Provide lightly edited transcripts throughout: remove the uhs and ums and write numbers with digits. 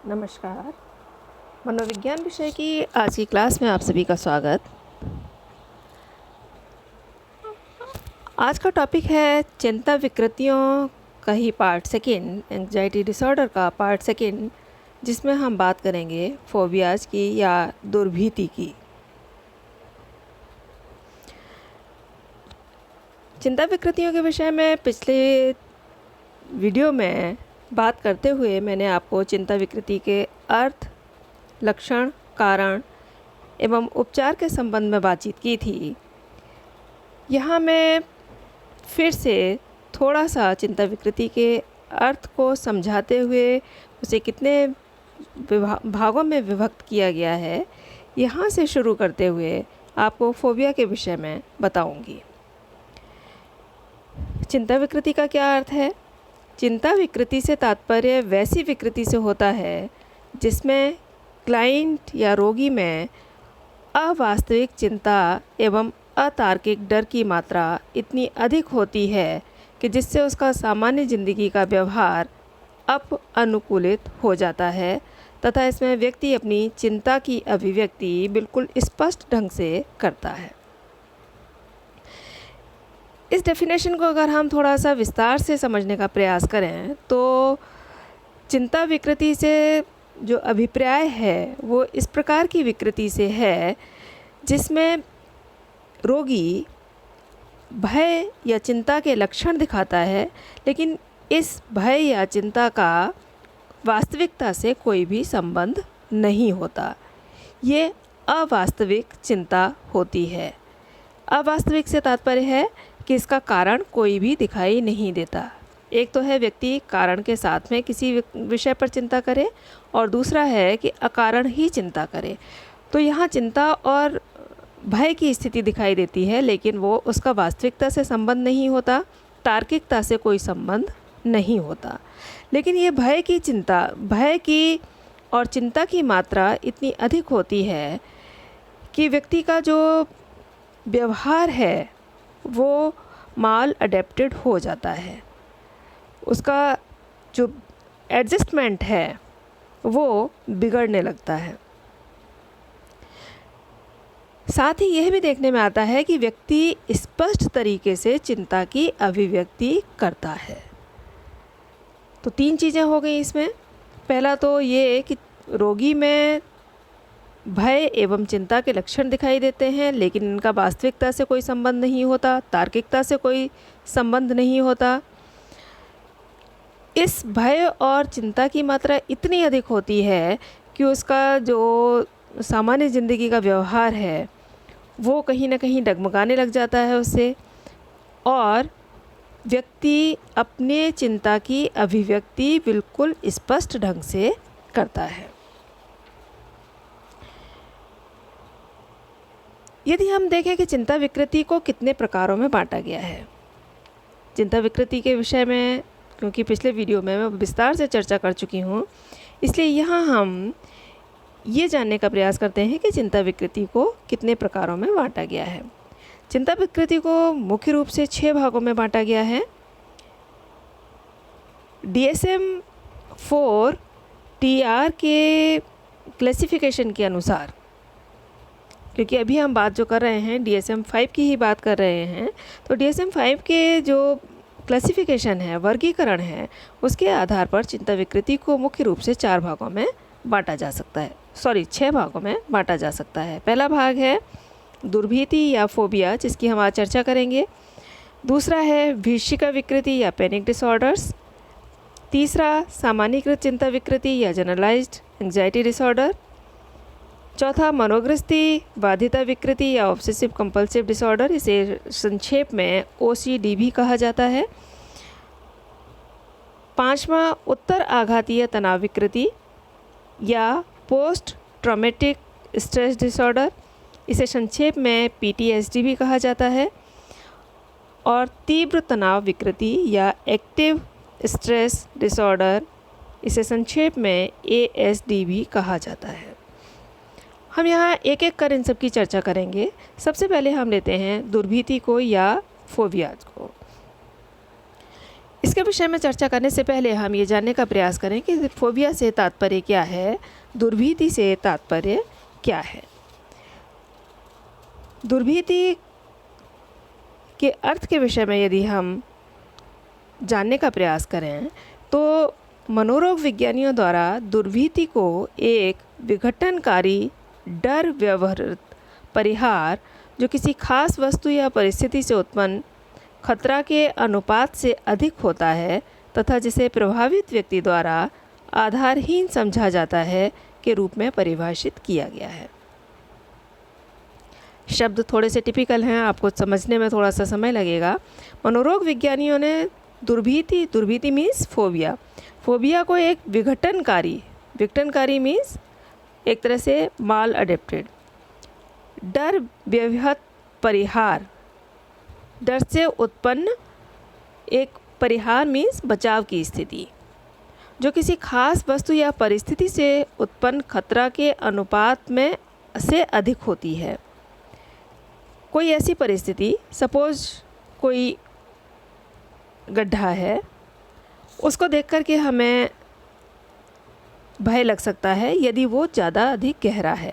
नमस्कार। मनोविज्ञान विषय की आज की क्लास में आप सभी का स्वागत। आज का टॉपिक है चिंता विकृतियों का ही पार्ट सेकेंड, एंग्जाइटी डिसऑर्डर का पार्ट सेकेंड, जिसमें हम बात करेंगे फोबियाज की या दुर्भीति की। चिंता विकृतियों के विषय में पिछले वीडियो में बात करते हुए मैंने आपको चिंता विकृति के अर्थ, लक्षण, कारण एवं उपचार के संबंध में बातचीत की थी। यहाँ मैं फिर से थोड़ा सा चिंता विकृति के अर्थ को समझाते हुए उसे कितने भागों में विभक्त किया गया है, यहाँ से शुरू करते हुए आपको फोबिया के विषय में बताऊंगी। चिंता विकृति का क्या अर्थ है? चिंता विकृति से तात्पर्य वैसी विकृति से होता है जिसमें क्लाइंट या रोगी में अवास्तविक चिंता एवं अतार्किक डर की मात्रा इतनी अधिक होती है कि जिससे उसका सामान्य जिंदगी का व्यवहार अनुकूलित हो जाता है तथा इसमें व्यक्ति अपनी चिंता की अभिव्यक्ति बिल्कुल स्पष्ट ढंग से करता है। इस डेफिनेशन को अगर हम थोड़ा सा विस्तार से समझने का प्रयास करें तो चिंता विकृति से जो अभिप्राय है वो इस प्रकार की विकृति से है जिसमें रोगी भय या चिंता के लक्षण दिखाता है, लेकिन इस भय या चिंता का वास्तविकता से कोई भी संबंध नहीं होता। ये अवास्तविक चिंता होती है। अवास्तविक से तात्पर्य है कि इसका कारण कोई भी दिखाई नहीं देता। एक तो है व्यक्ति कारण के साथ में किसी विषय पर चिंता करे और दूसरा है कि अकारण ही चिंता करे। तो यहाँ चिंता और भय की स्थिति दिखाई देती है, लेकिन वो उसका वास्तविकता से संबंध नहीं होता, तार्किकता से कोई संबंध नहीं होता। लेकिन ये भय की और चिंता की मात्रा इतनी अधिक होती है कि व्यक्ति का जो व्यवहार है वो माल अडेप्टेड हो जाता है। उसका जो एडजस्टमेंट है वो बिगड़ने लगता है। साथ ही यह भी देखने में आता है कि व्यक्ति स्पष्ट तरीके से चिंता की अभिव्यक्ति करता है। तो तीन चीज़ें हो गई इसमें। पहला तो ये कि रोगी में भय एवं चिंता के लक्षण दिखाई देते हैं, लेकिन इनका वास्तविकता से कोई संबंध नहीं होता, तार्किकता से कोई संबंध नहीं होता। इस भय और चिंता की मात्रा इतनी अधिक होती है कि उसका जो सामान्य ज़िंदगी का व्यवहार है वो कहीं ना कहीं डगमगाने लग जाता है उससे, और व्यक्ति अपने चिंता की अभिव्यक्ति बिल्कुल स्पष्ट ढंग से करता है। यदि हम देखें कि चिंता विकृति को कितने प्रकारों में बांटा गया है, चिंता विकृति के विषय में क्योंकि पिछले वीडियो में मैं विस्तार से चर्चा कर चुकी हूँ, इसलिए यहाँ हम ये जानने का प्रयास करते हैं कि चिंता विकृति को कितने प्रकारों में बांटा गया है। चिंता विकृति को मुख्य रूप से 6 भागों में बांटा गया है। DSM-4 TR के क्लासिफिकेशन के अनुसार, क्योंकि अभी हम बात जो कर रहे हैं DSM-5 की ही बात कर रहे हैं, तो DSM-5 के जो क्लासिफिकेशन है, वर्गीकरण है, उसके आधार पर चिंता विकृति को मुख्य रूप से 4 भागों में बांटा जा सकता है, 6 भागों में बांटा जा सकता है। पहला भाग है दुर्भीति या फोबिया, जिसकी हम आज चर्चा करेंगे। दूसरा है भीषिका विकृति या पैनिक डिसऑर्डर्स। तीसरा सामान्यीकृत चिंता विकृति या जनरलाइज्ड एंग्जाइटी डिसऑर्डर। चौथा मनोग्रस्ती बाधिता विकृति या ऑब्सेसिव कंपल्सिव डिसऑर्डर, इसे संक्षेप में OCD भी कहा जाता है। पांचवा उत्तर आघातीय तनाव विकृति या पोस्ट ट्रॉमेटिक स्ट्रेस डिसऑर्डर, इसे संक्षेप में PTSD भी कहा जाता है। और तीव्र तनाव विकृति या एक्टिव स्ट्रेस डिसऑर्डर, इसे संक्षेप में ASD भी कहा जाता है। हम यहाँ एक एक कर इन सब की चर्चा करेंगे। सबसे पहले हम लेते हैं दुर्भीति को या फोबियाज को। इसके विषय में चर्चा करने से पहले हम ये जानने का प्रयास करें कि फोबिया से तात्पर्य क्या है, दुर्भीति से तात्पर्य क्या है। दुर्भीति के अर्थ के विषय में यदि हम जानने का प्रयास करें तो मनोरोग विज्ञानियों द्वारा दुर्भीति को एक विघटनकारी डर व्यवहारित परिहार जो किसी खास वस्तु या परिस्थिति से उत्पन्न खतरा के अनुपात से अधिक होता है तथा जिसे प्रभावित व्यक्ति द्वारा आधारहीन समझा जाता है के रूप में परिभाषित किया गया है। शब्द थोड़े से टिपिकल हैं, आपको समझने में थोड़ा सा समय लगेगा। मनोरोग विज्ञानियों ने दुर्भीति मीन्स फोबिया को एक विघटनकारी मीन्स एक तरह से माल अडेप्टेड, डर व्यवहत परिहार, डर से उत्पन्न एक परिहार मीन्स बचाव की स्थिति जो किसी खास वस्तु या परिस्थिति से उत्पन्न खतरा के अनुपात में से अधिक होती है। कोई ऐसी परिस्थिति, सपोज कोई गड्ढा है, उसको देख कर के हमें भय लग सकता है यदि वो ज़्यादा अधिक गहरा है।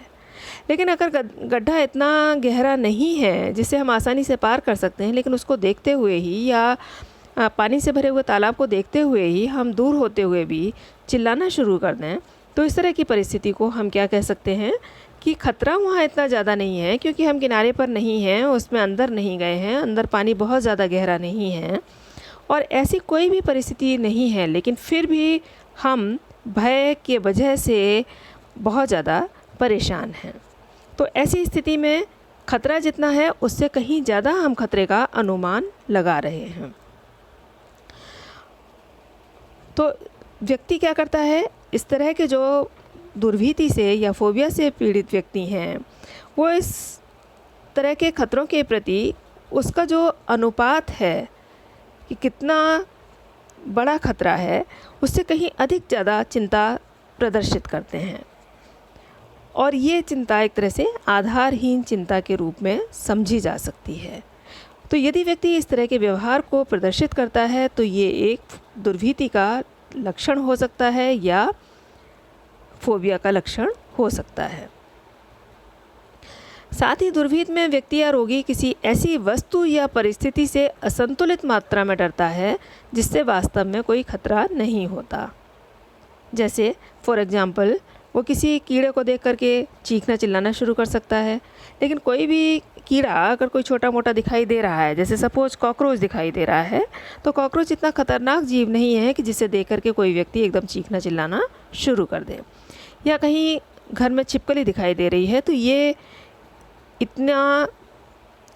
लेकिन अगर गड्ढा इतना गहरा नहीं है जिसे हम आसानी से पार कर सकते हैं, लेकिन उसको देखते हुए ही या पानी से भरे हुए तालाब को देखते हुए ही हम दूर होते हुए भी चिल्लाना शुरू कर दें, तो इस तरह की परिस्थिति को हम क्या कह सकते हैं कि खतरा वहाँ इतना ज़्यादा नहीं है क्योंकि हम किनारे पर नहीं हैं, उसमें अंदर नहीं गए हैं, अंदर पानी बहुत ज़्यादा गहरा नहीं है और ऐसी कोई भी परिस्थिति नहीं है, लेकिन फिर भी हम भय के वजह से बहुत ज़्यादा परेशान हैं। तो ऐसी स्थिति में खतरा जितना है उससे कहीं ज़्यादा हम खतरे का अनुमान लगा रहे हैं। तो व्यक्ति क्या करता है, इस तरह के जो दुर्भीति से या फोबिया से पीड़ित व्यक्ति हैं, वो इस तरह के खतरों के प्रति उसका जो अनुपात है कि कितना बड़ा खतरा है, उससे कहीं अधिक ज़्यादा चिंता प्रदर्शित करते हैं और ये चिंता एक तरह से आधारहीन चिंता के रूप में समझी जा सकती है। तो यदि व्यक्ति इस तरह के व्यवहार को प्रदर्शित करता है तो ये एक दुर्भीति का लक्षण हो सकता है या फोबिया का लक्षण हो सकता है। साथ ही दुर्भीति में व्यक्ति या रोगी किसी ऐसी वस्तु या परिस्थिति से असंतुलित मात्रा में डरता है जिससे वास्तव में कोई खतरा नहीं होता। जैसे फॉर एग्जांपल वो किसी कीड़े को देख करके चीखना चिल्लाना शुरू कर सकता है, लेकिन कोई भी कीड़ा अगर कोई छोटा मोटा दिखाई दे रहा है, जैसे सपोज कॉकरोच दिखाई दे रहा है, तो कॉकरोच इतना खतरनाक जीव नहीं है कि जिसे देख करके कोई व्यक्ति एकदम चीखना चिल्लाना शुरू कर दे। या कहीं घर में छिपकली दिखाई दे रही है तो ये इतना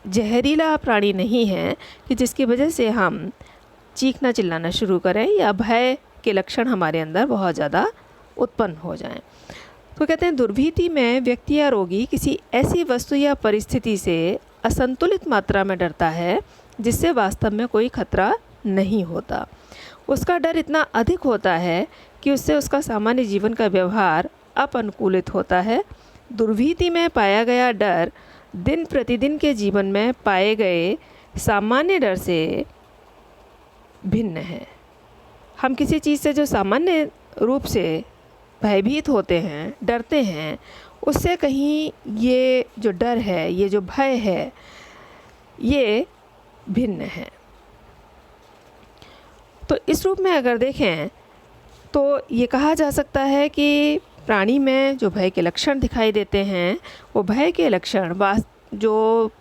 जहरीला प्राणी नहीं है कि जिसकी वजह से हम चीखना चिल्लाना शुरू करें या भय के लक्षण हमारे अंदर बहुत ज़्यादा उत्पन्न हो जाएं। तो कहते हैं दुर्भीति में व्यक्ति या रोगी किसी ऐसी वस्तु या परिस्थिति से असंतुलित मात्रा में डरता है जिससे वास्तव में कोई खतरा नहीं होता। उसका डर इतना अधिक होता है कि उससे उसका सामान्य जीवन का व्यवहार अपनुकूलित होता है। दुर्भीति में पाया गया डर दिन प्रतिदिन के जीवन में पाए गए सामान्य डर से भिन्न है। हम किसी चीज़ से जो सामान्य रूप से भयभीत होते हैं, डरते हैं, उससे कहीं ये जो डर है, ये जो भय है, ये भिन्न है। तो इस रूप में अगर देखें तो ये कहा जा सकता है कि प्राणी में जो भय के लक्षण दिखाई देते हैं, वो भय के लक्षण जो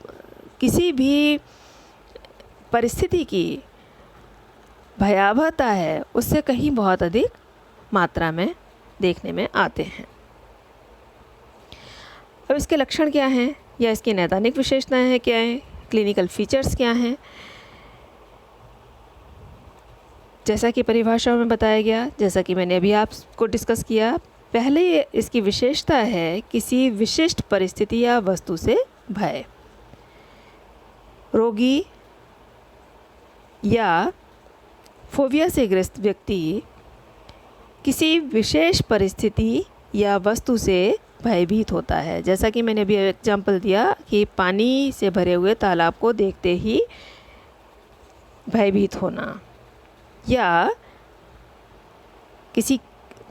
किसी भी परिस्थिति की भयावहता है उससे कहीं बहुत अधिक मात्रा में देखने में आते हैं। अब इसके लक्षण क्या हैं या इसकी नैदानिक विशेषताएं हैं क्या हैं, क्लिनिकल फीचर्स क्या हैं, जैसा कि परिभाषा में बताया गया, जैसा कि मैंने अभी आपको डिस्कस किया। पहले इसकी विशेषता है किसी विशिष्ट परिस्थिति या वस्तु से भय। रोगी या फोबिया से ग्रस्त व्यक्ति किसी विशेष परिस्थिति या वस्तु से भयभीत होता है। जैसा कि मैंने अभी एग्जाम्पल दिया कि पानी से भरे हुए तालाब को देखते ही भयभीत होना, या किसी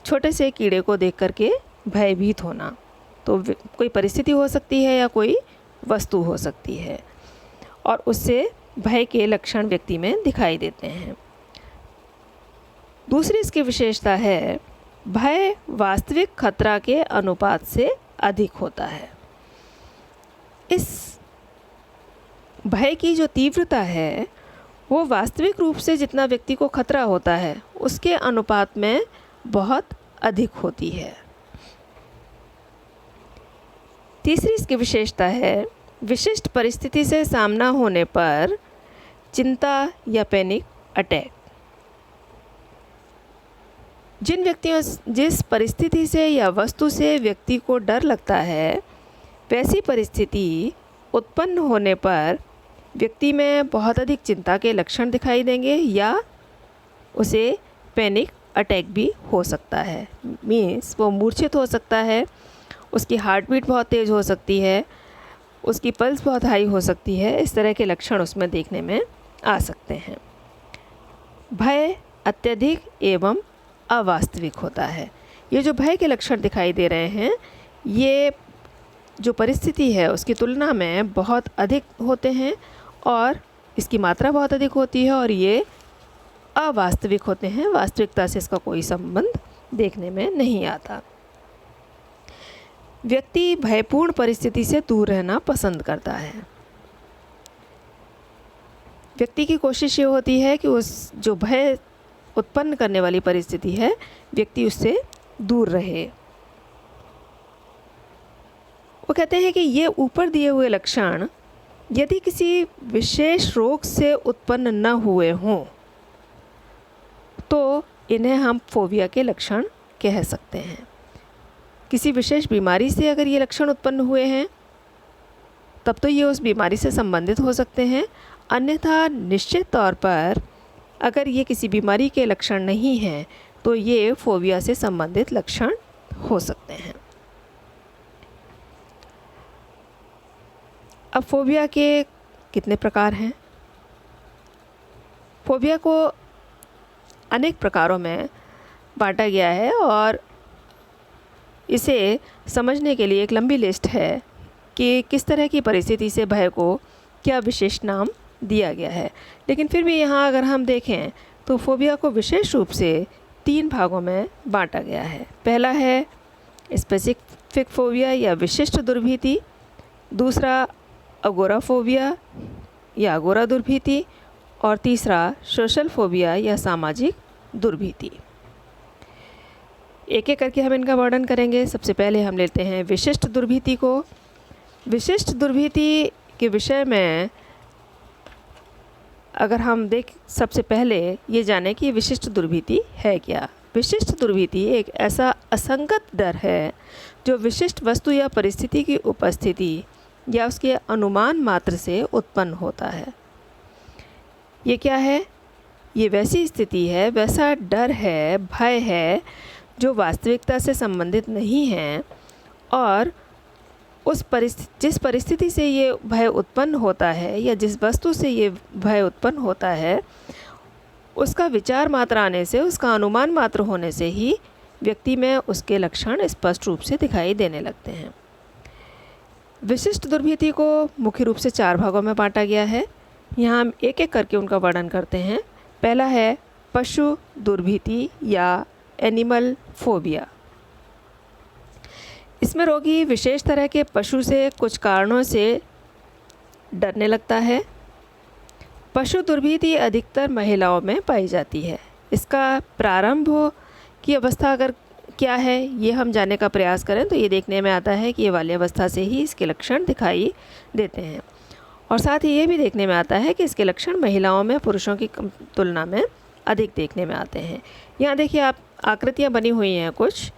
छोटे से कीड़े को देख करके भयभीत होना। तो कोई परिस्थिति हो सकती है या कोई वस्तु हो सकती है और उससे भय के लक्षण व्यक्ति में दिखाई देते हैं। दूसरी इसकी विशेषता है भय वास्तविक खतरा के अनुपात से अधिक होता है। इस भय की जो तीव्रता है वो वास्तविक रूप से जितना व्यक्ति को खतरा होता है उसके अनुपात में बहुत अधिक होती है। तीसरी इसकी विशेषता है विशिष्ट परिस्थिति से सामना होने पर चिंता या पैनिक अटैक। जिस परिस्थिति से या वस्तु से व्यक्ति को डर लगता है वैसी परिस्थिति उत्पन्न होने पर व्यक्ति में बहुत अधिक चिंता के लक्षण दिखाई देंगे या उसे पैनिक अटैक भी हो सकता है। मीन्स वो मूर्छित हो सकता है, उसकी हार्ट बीट बहुत तेज़ हो सकती है, उसकी पल्स बहुत हाई हो सकती है। इस तरह के लक्षण उसमें देखने में आ सकते हैं। भय अत्यधिक एवं अवास्तविक होता है। ये जो भय के लक्षण दिखाई दे रहे हैं ये जो परिस्थिति है उसकी तुलना में बहुत अधिक होते हैं और इसकी मात्रा बहुत अधिक होती है और ये अवास्तविक होते हैं। वास्तविकता से इसका कोई संबंध देखने में नहीं आता। व्यक्ति भयपूर्ण परिस्थिति से दूर रहना पसंद करता है। व्यक्ति की कोशिश ये होती है कि उस जो भय उत्पन्न करने वाली परिस्थिति है व्यक्ति उससे दूर रहे। वो कहते हैं कि ये ऊपर दिए हुए लक्षण यदि किसी विशेष रोग से उत्पन्न न हुए हों तो इन्हें हम फोबिया के लक्षण कह सकते हैं। किसी विशेष बीमारी से अगर ये लक्षण उत्पन्न हुए हैं तब तो ये उस बीमारी से संबंधित हो सकते हैं, अन्यथा निश्चित तौर पर अगर ये किसी बीमारी के लक्षण नहीं हैं तो ये फोबिया से संबंधित लक्षण हो सकते हैं। अब फोबिया के कितने प्रकार हैं? फोबिया को अनेक प्रकारों में बांटा गया है और इसे समझने के लिए एक लंबी लिस्ट है कि किस तरह की परिस्थिति से भय को क्या विशेष नाम दिया गया है। लेकिन फिर भी यहाँ अगर हम देखें तो फोबिया को विशेष रूप से 3 भागों में बांटा गया है। पहला है स्पेसिफिक फोबिया या विशिष्ट दुर्भीति, दूसरा अगोराफोबिया या अगोरा दुर्भीति और तीसरा सोशल फोबिया या सामाजिक दुर्भीति। एक एक करके हम इनका वर्णन करेंगे। सबसे पहले हम लेते हैं विशिष्ट दुर्भीति को। विशिष्ट दुर्भीति के विषय में अगर हम सबसे पहले ये जानें कि विशिष्ट दुर्भीति है क्या। विशिष्ट दुर्भीति एक ऐसा असंगत डर है जो विशिष्ट वस्तु या परिस्थिति की उपस्थिति या उसके अनुमान मात्र से उत्पन्न होता है। ये क्या है? ये वैसी स्थिति है, वैसा डर है, भय है जो वास्तविकता से संबंधित नहीं है और जिस परिस्थिति से ये भय उत्पन्न होता है या जिस वस्तु से ये भय उत्पन्न होता है उसका विचार मात्र आने से, उसका अनुमान मात्र होने से ही व्यक्ति में उसके लक्षण स्पष्ट रूप से दिखाई देने लगते हैं। विशिष्ट दुर्भीति को मुख्य रूप से 4 भागों में बांटा गया है। यहाँ हम एक एक करके उनका वर्णन करते हैं। पहला है पशु दुर्भीति या एनिमल फोबिया। इसमें रोगी विशेष तरह के पशु से कुछ कारणों से डरने लगता है। पशु दुर्भीति अधिकतर महिलाओं में पाई जाती है। इसका प्रारंभ की अवस्था अगर क्या है ये हम जानने का प्रयास करें तो ये देखने में आता है कि ये बाल्यावस्था से ही इसके लक्षण दिखाई देते हैं और साथ ही ये भी देखने में आता है कि इसके लक्षण महिलाओं में पुरुषों की तुलना में अधिक देखने में आते हैं। यहाँ देखिए आप आकृतियाँ बनी हुई हैं कुछ।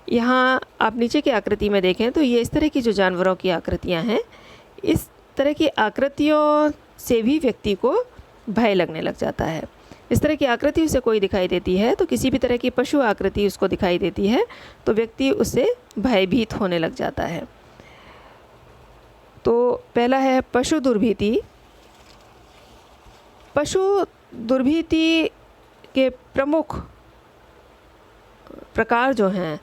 यहाँ आप नीचे की आकृति में देखें तो ये इस तरह की जो जानवरों की आकृतियाँ हैं, इस तरह की आकृतियों से भी व्यक्ति को भय लगने लग जाता है। इस तरह की आकृति उसे कोई दिखाई देती है तो किसी भी तरह की पशु आकृति उसको दिखाई देती है तो व्यक्ति उससे भयभीत होने लग जाता है। तो पहला है पशु दुर्भीति। पशु दुर्भीति के प्रमुख प्रकार जो हैं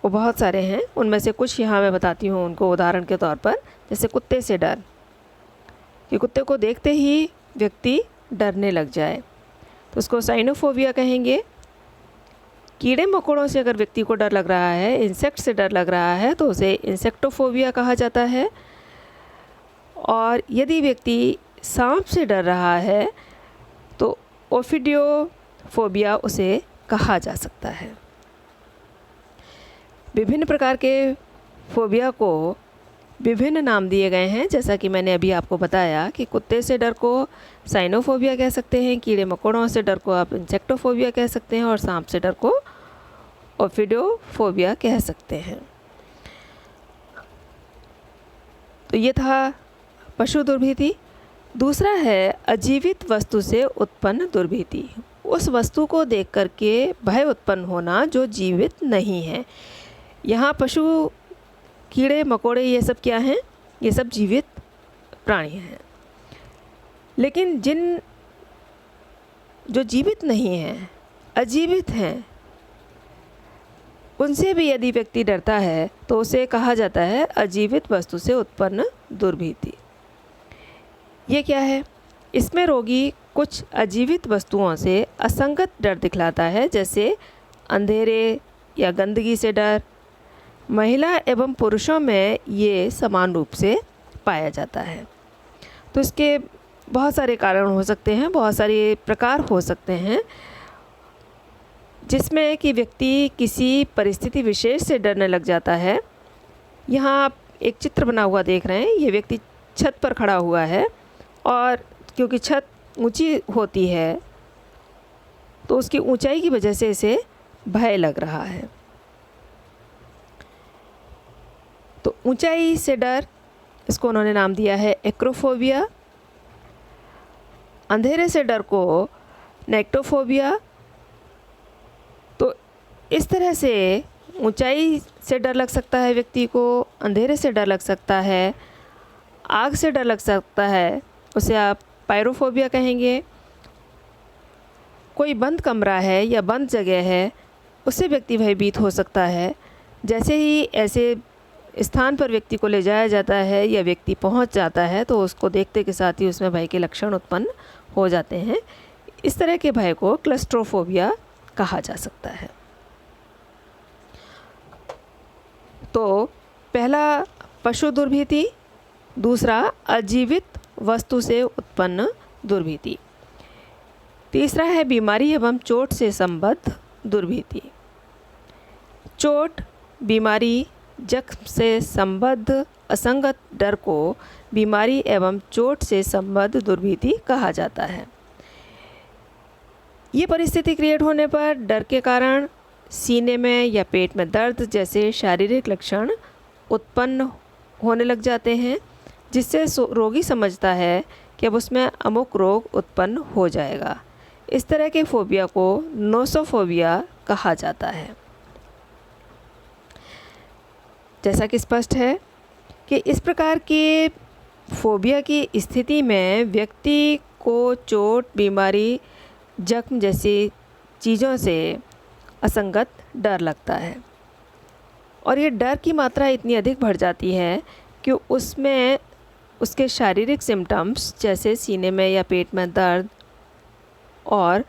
वो बहुत सारे हैं। उनमें से कुछ यहाँ मैं बताती हूँ उनको उदाहरण के तौर पर। जैसे कुत्ते से डर, कि कुत्ते को देखते ही व्यक्ति डरने लग जाए तो उसको साइनोफोबिया कहेंगे। कीड़े मकोड़ों से अगर व्यक्ति को डर लग रहा है, इंसेक्ट से डर लग रहा है, तो उसे इंसेक्टोफोबिया कहा जाता है। और यदि व्यक्ति सांप से डर रहा है तो ओफिडियोफोबिया उसे कहा जा सकता है। विभिन्न प्रकार के फोबिया को विभिन्न नाम दिए गए हैं, जैसा कि मैंने अभी आपको बताया कि कुत्ते से डर को साइनोफोबिया कह सकते हैं, कीड़े मकोड़ों से डर को आप इंसेक्टोफोबिया कह सकते हैं और सांप से डर को ओफिडियोफोबिया कह सकते हैं। तो ये था पशु दुर्भीति। दूसरा है अजीवित वस्तु से उत्पन्न दुर्भीति। उस वस्तु को देख करके भय उत्पन्न होना जो जीवित नहीं है। यहाँ पशु, कीड़े मकोड़े ये सब क्या हैं? ये सब जीवित प्राणी हैं। लेकिन जिन जो जीवित नहीं हैं, अजीवित हैं, उनसे भी यदि व्यक्ति डरता है तो उसे कहा जाता है अजीवित वस्तु से उत्पन्न दुर्भीति। ये क्या है? इसमें रोगी कुछ अजीवित वस्तुओं से असंगत डर दिखलाता है, जैसे अंधेरे या गंदगी से डर। महिला एवं पुरुषों में ये समान रूप से पाया जाता है। तो इसके बहुत सारे कारण हो सकते हैं, बहुत सारे प्रकार हो सकते हैं, जिसमें कि व्यक्ति किसी परिस्थिति विशेष से डरने लग जाता है। यहाँ आप एक चित्र बना हुआ देख रहे हैं। ये व्यक्ति छत पर खड़ा हुआ है और क्योंकि छत ऊंची होती है तो उसकी ऊंचाई की वजह से इसे भय लग रहा है। तो ऊंचाई से डर, इसको उन्होंने नाम दिया है एक्रोफोबिया। अंधेरे से डर को नेक्टोफोबिया। तो इस तरह से ऊंचाई से डर लग सकता है व्यक्ति को, अंधेरे से डर लग सकता है, आग से डर लग सकता है, उसे आप पायरोफोबिया कहेंगे। कोई बंद कमरा है या बंद जगह है, उससे व्यक्ति भयभीत हो सकता है। जैसे ही ऐसे स्थान पर व्यक्ति को ले जाया जाता है या व्यक्ति पहुंच जाता है तो उसको देखते के साथ ही उसमें भय के लक्षण उत्पन्न हो जाते हैं। इस तरह के भय को क्लस्ट्रोफोबिया कहा जा सकता है। तो पहला पशु दुर्भीति, दूसरा अजीवित वस्तु से उत्पन्न दुर्भीति, तीसरा है बीमारी एवं चोट से संबद्ध दुर्भीति। चोट, बीमारी, जख्म से संबद्ध असंगत डर को बीमारी एवं चोट से संबद्ध दुर्भीति कहा जाता है। ये परिस्थिति क्रिएट होने पर डर के कारण सीने में या पेट में दर्द जैसे शारीरिक लक्षण उत्पन्न होने लग जाते हैं, जिससे रोगी समझता है कि अब उसमें अमुक रोग उत्पन्न हो जाएगा। इस तरह के फोबिया को नोसोफोबिया कहा जाता है। जैसा कि स्पष्ट है कि इस प्रकार के फोबिया की स्थिति में व्यक्ति को चोट, बीमारी, जख्म जैसी चीज़ों से असंगत डर लगता है और ये डर की मात्रा इतनी अधिक बढ़ जाती है कि उसमें उसके शारीरिक सिम्टम्स जैसे सीने में या पेट में दर्द और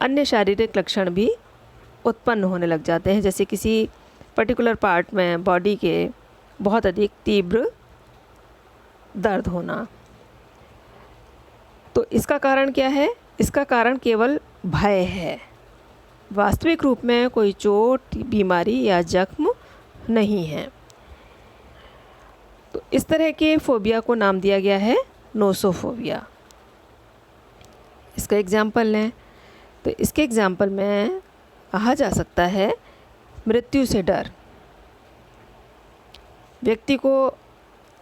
अन्य शारीरिक लक्षण भी उत्पन्न होने लग जाते हैं, जैसे किसी पर्टिकुलर पार्ट में बॉडी के बहुत अधिक तीव्र दर्द होना। तो इसका कारण क्या है? इसका कारण केवल भय है। वास्तविक रूप में कोई चोट, बीमारी या जख्म नहीं है। तो इस तरह के फोबिया को नाम दिया गया है नोसोफोबिया। इसका एग्जाम्पल लें तो इसके एग्जाम्पल में कहा जा सकता है मृत्यु से डर। व्यक्ति को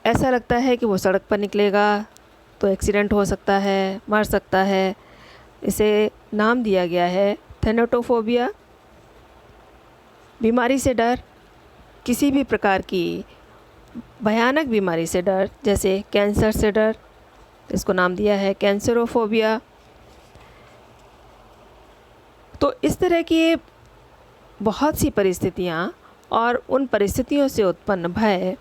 ऐसा लगता है कि वो सड़क पर निकलेगा तो एक्सीडेंट हो सकता है, मर सकता है। इसे नाम दिया गया है थैनेटोफोबिया। बीमारी से डर, किसी भी प्रकार की भयानक बीमारी से डर, जैसे कैंसर से डर, इसको नाम दिया है कैंसरोफोबिया। तो इस तरह की बहुत सी परिस्थितियाँ और उन परिस्थितियों से उत्पन्न भय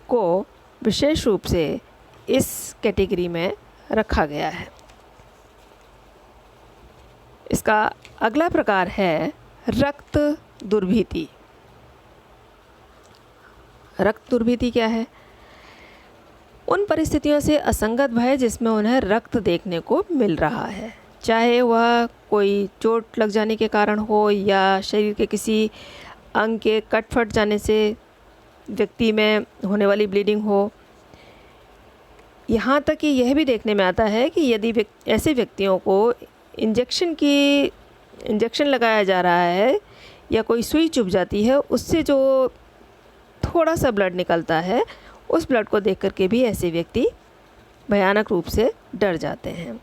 को विशेष रूप से इस कैटेगरी में रखा गया है। इसका अगला प्रकार है रक्त दुर्भीति। रक्त दुर्भीति क्या है? उन परिस्थितियों से असंगत भय जिसमें उन्हें रक्त देखने को मिल रहा है, चाहे वह कोई चोट लग जाने के कारण हो या शरीर के किसी अंग के कट फट जाने से व्यक्ति में होने वाली ब्लीडिंग हो। यहाँ तक कि यह भी देखने में आता है कि यदि ऐसे व्यक्तियों को इंजेक्शन लगाया जा रहा है या कोई सुई चुभ जाती है, उससे जो थोड़ा सा ब्लड निकलता है, उस ब्लड को देख करके भी ऐसे व्यक्ति भयानक रूप से डर जाते हैं।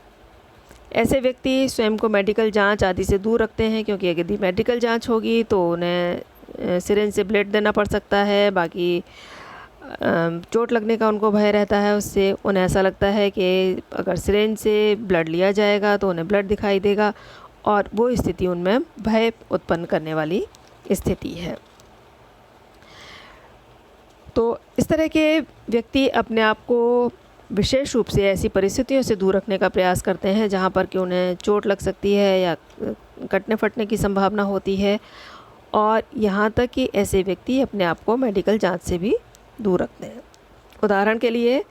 ऐसे व्यक्ति स्वयं को मेडिकल जांच आदि से दूर रखते हैं, क्योंकि यदि मेडिकल जांच होगी तो उन्हें सिरिंज से ब्लड देना पड़ सकता है। बाकी चोट लगने का उनको भय रहता है, उससे उन्हें ऐसा लगता है कि अगर सिरिंज से ब्लड लिया जाएगा तो उन्हें ब्लड दिखाई देगा, और वो स्थिति उनमें भय उत्पन्न करने वाली स्थिति है। तो इस तरह के व्यक्ति अपने आप को विशेष रूप से ऐसी परिस्थितियों से दूर रखने का प्रयास करते हैं जहाँ पर कि उन्हें चोट लग सकती है या कटने फटने की संभावना होती है, और यहाँ तक कि ऐसे व्यक्ति अपने आप को मेडिकल जांच से भी दूर रखते हैं। उदाहरण के लिए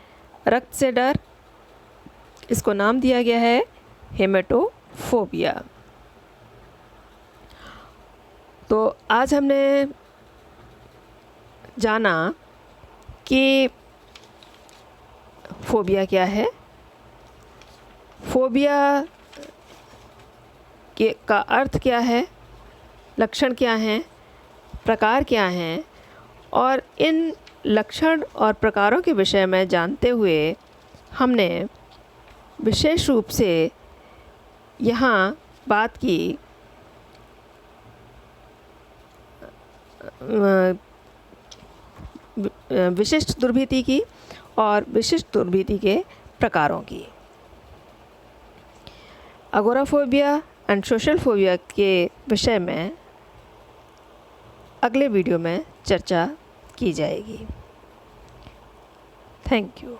रक्त से डर, इसको नाम दिया गया है हेमेटोफोबिया। तो आज हमने जाना कि फोबिया क्या है, फोबिया का अर्थ क्या है, लक्षण क्या हैं, प्रकार क्या हैं, और इन लक्षण और प्रकारों के विषय में जानते हुए हमने विशेष रूप से यहाँ बात की विशिष्ट दुर्भीति की और विशिष्ट दुर्भीति के प्रकारों की। अगोराफोबिया एंड सोशल फोबिया के विषय में अगले वीडियो में चर्चा की जाएगी। Thank you.